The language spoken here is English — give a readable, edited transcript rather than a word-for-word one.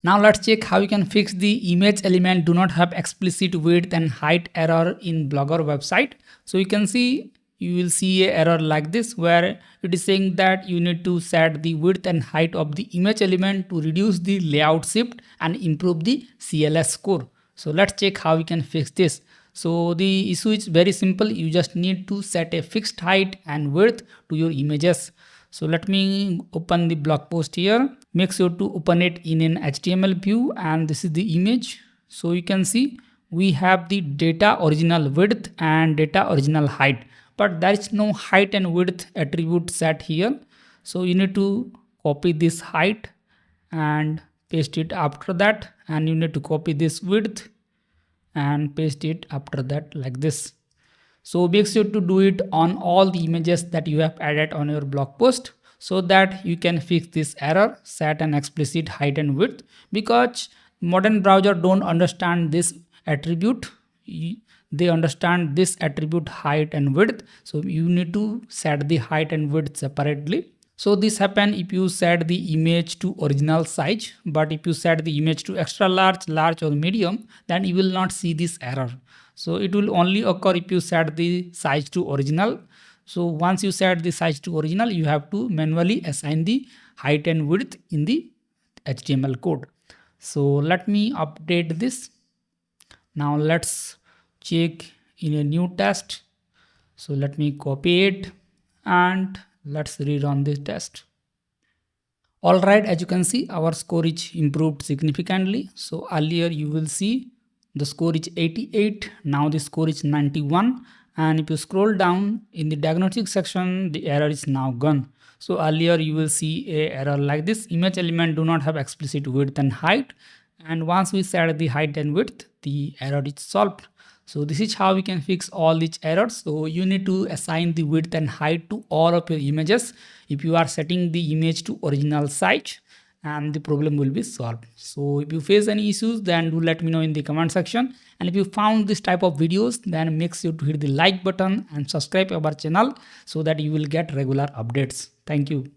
Now let's check how you can fix the image element do not have explicit width and height error in Blogger website. So you will see a error like this where it is saying that you need to set the width and height of the image element to reduce the layout shift and improve the CLS score. So let's check how we can fix this. So the issue is very simple. You just need to set a fixed height and width to your images. So let me open the blog post here. Make sure to open it in an HTML view, and this is the image. So you can see we have the data original width and data original height, but there is no height and width attribute set here. So you need to copy this height and paste it after that, and you need to copy this width and paste it after that like this. So make sure to do it on all the images that you have added on your blog post so that you can fix this error, set an explicit height and width, because modern browser don't understand this attribute. They understand this attribute height and width. So you need to set the height and width separately. So this happen if you set the image to original size, but if you set the image to extra large, large or medium, then you will not see this error. So it will only occur if you set the size to original. So once you set the size to original, you have to manually assign the height and width in the HTML code. So let me update this. Now let's check in a new test. So let me copy it and let's rerun this test. Alright, as you can see, our score is improved significantly. So earlier you will see the score is 88, now the score is 91, and if you scroll down in the diagnostic section, the error is now gone. So earlier you will see a error like this: image element do not have explicit width and height, and once we set the height and width, the error is solved. So this is how we can fix all these errors. So you need to assign the width and height to all of your images if you are setting the image to original size, and the problem will be solved. So if you face any issues, then do let me know in the comment section. And if you found this type of videos, then make sure to hit the like button and subscribe our channel so that you will get regular updates. Thank you.